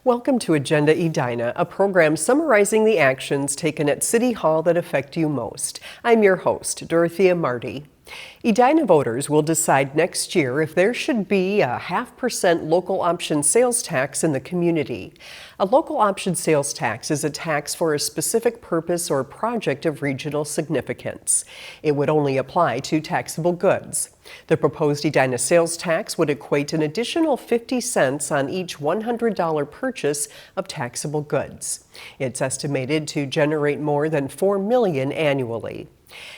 Welcome to Agenda Edina, a program summarizing the actions taken at City Hall that affect you most. I'm your host, Dorothea Marty. Edina voters will decide next year if there should be a 0.5% local option sales tax in the community. A local option sales tax is a tax for a specific purpose or project of regional significance. It would only apply to taxable goods. The proposed Edina sales tax would equate an additional 50 cents on each $100 purchase of taxable goods. It's estimated to generate more than $4 million annually.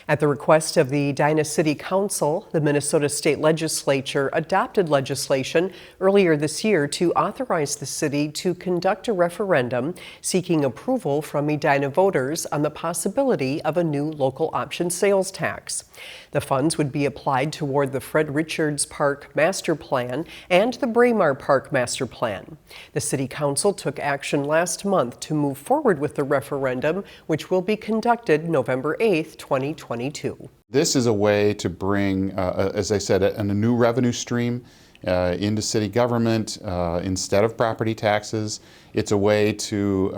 At the request of the Edina City Council, the Minnesota State Legislature adopted legislation earlier this year to authorize the city to conduct a referendum seeking approval from Edina voters on the possibility of a new local option sales tax. The funds would be applied toward the Fred Richards Park Master Plan and the Braemar Park Master Plan. The City Council took action last month to move forward with the referendum, which will be conducted November 8th, 2022. This is a way to bring, as I said, a new revenue stream into city government instead of property taxes. It's a way to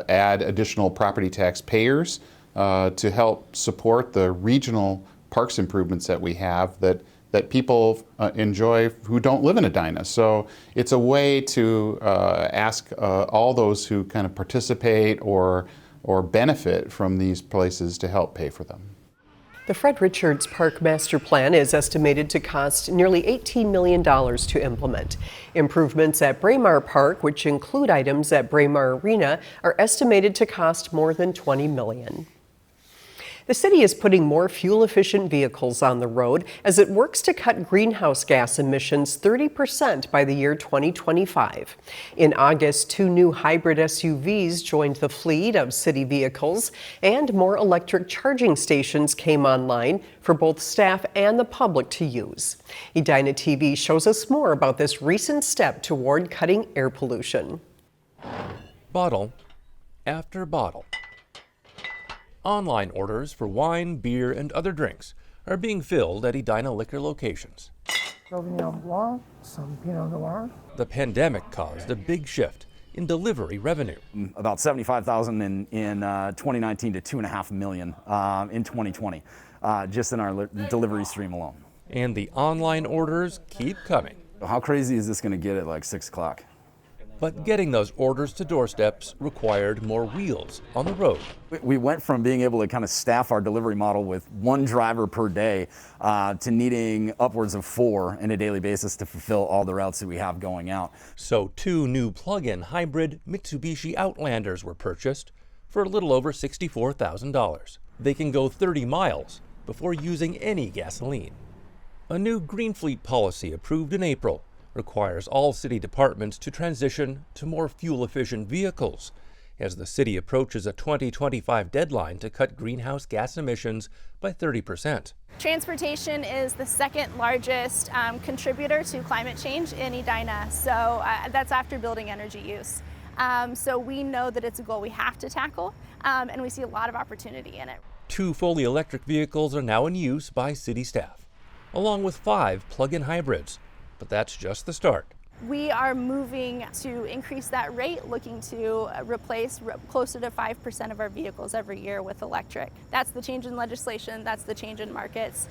add additional property tax payers to help support the regional parks improvements that we have that people enjoy who don't live in Edina. So it's a way to ask all those who kind of participate or benefit from these places to help pay for them. The Fred Richards Park Master Plan is estimated to cost nearly $18 million to implement. Improvements at Braemar Park, which include items at Braemar Arena, are estimated to cost more than $20 million. The city is putting more fuel-efficient vehicles on the road as it works to cut greenhouse gas emissions 30% by the year 2025. In August, 2 new hybrid SUVs joined the fleet of city vehicles, and more electric charging stations came online for both staff and the public to use. Edina TV shows us more about this recent step toward cutting air pollution. Bottle after bottle. Online orders for wine, beer, and other drinks are being filled at Edina liquor locations. Sauvignon Blanc, some Pinot Noir. The pandemic caused a big shift in delivery revenue. About 75,000 in 2019 to 2.5 million in 2020, just in our delivery stream alone. And the online orders keep coming. How crazy is this going to get at like 6 o'clock? But getting those orders to doorsteps required more wheels on the road. We went from being able to kind of staff our delivery model with 1 driver per day to needing upwards of 4 on a daily basis to fulfill all the routes that we have going out. So 2 new plug-in hybrid Mitsubishi Outlanders were purchased for a little over $64,000. They can go 30 miles before using any gasoline. A new Green Fleet policy approved in April requires all city departments to transition to more fuel-efficient vehicles as the city approaches a 2025 deadline to cut greenhouse gas emissions by 30%. Transportation is the second largest contributor to climate change in Edina, so that's after building energy use. So we know that it's a goal we have to tackle, and we see a lot of opportunity in it. 2 fully electric vehicles are now in use by city staff, along with 5 plug-in hybrids. But that's just the start. We are moving to increase that rate, looking to replace closer to 5% of our vehicles every year with electric. That's the change in legislation, that's the change in markets.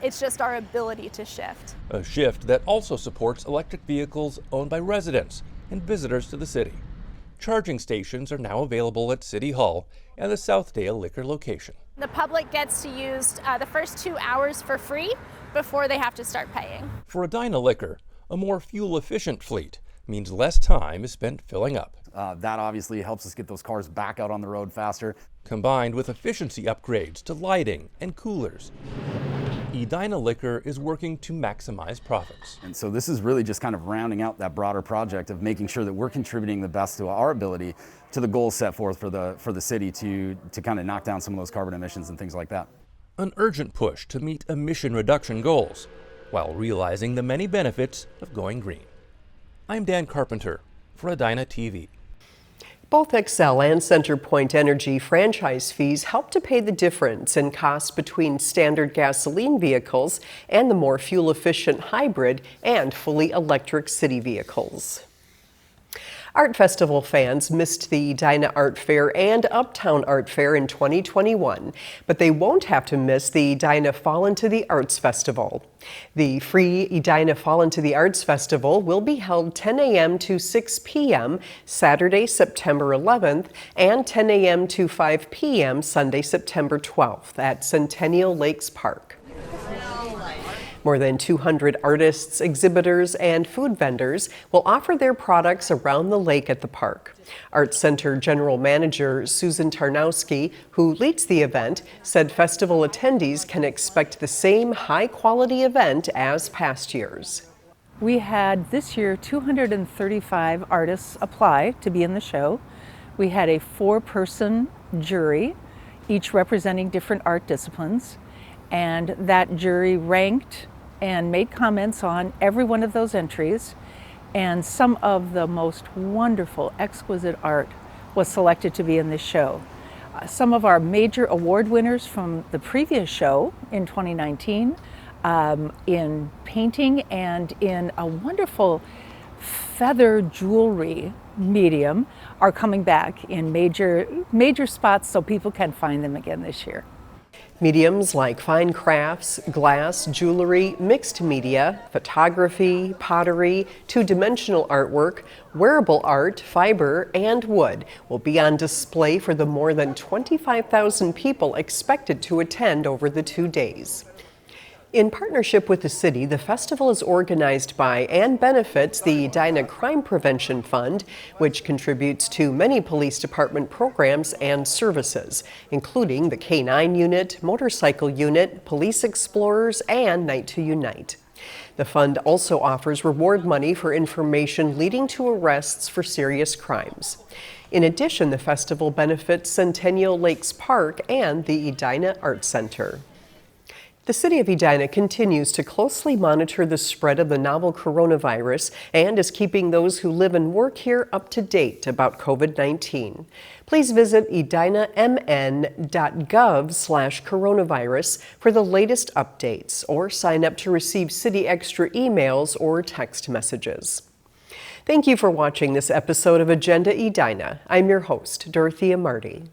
It's just our ability to shift. A shift that also supports electric vehicles owned by residents and visitors to the city. Charging stations are now available at City Hall and the Southdale liquor location. The public gets to use the first 2 hours for free before they have to start paying. For Edina Liquor, a more fuel-efficient fleet means less time is spent filling up. That obviously helps us get those cars back out on the road faster. Combined with efficiency upgrades to lighting and coolers, Edina Liquor is working to maximize profits. And so this is really just kind of rounding out that broader project of making sure that we're contributing the best to our ability to the goals set forth for the city to kind of knock down some of those carbon emissions and things like that. An urgent push to meet emission reduction goals while realizing the many benefits of going green. I'm Dan Carpenter for Edina TV. Both Xcel and CenterPoint Energy franchise fees help to pay the difference in costs between standard gasoline vehicles and the more fuel-efficient hybrid and fully electric city vehicles. Art Festival fans missed the Edina Art Fair and Uptown Art Fair in 2021, but they won't have to miss the Edina Fall into the Arts Festival. The free Edina Fall into the Arts Festival will be held 10 a.m. to 6 p.m. Saturday, September 11th, and 10 a.m. to 5 p.m. Sunday, September 12th at Centennial Lakes Park. More than 200 artists, exhibitors, and food vendors will offer their products around the lake at the park. Arts Center General Manager Susan Tarnowski, who leads the event, said festival attendees can expect the same high-quality event as past years. We had this year 235 artists apply to be in the show. We had a 4-person jury, each representing different art disciplines, and that jury ranked and made comments on every one of those entries, and some of the most wonderful, exquisite art was selected to be in this show. Some of our major award winners from the previous show in 2019 in painting and in a wonderful feather jewelry medium are coming back in major spots so people can find them again this year. Mediums like fine crafts, glass, jewelry, mixed media, photography, pottery, two-dimensional artwork, wearable art, fiber, and wood will be on display for the more than 25,000 people expected to attend over the 2 days. In partnership with the city, the festival is organized by and benefits the Edina Crime Prevention Fund, which contributes to many police department programs and services, including the K-9 unit, motorcycle unit, police explorers, and Night to Unite. The fund also offers reward money for information leading to arrests for serious crimes. In addition, the festival benefits Centennial Lakes Park and the Edina Art Center. The City of Edina continues to closely monitor the spread of the novel coronavirus and is keeping those who live and work here up to date about COVID-19. Please visit edinamn.gov/coronavirus for the latest updates or sign up to receive City Extra emails or text messages. Thank you for watching this episode of Agenda Edina. I'm your host, Dorothea Marty.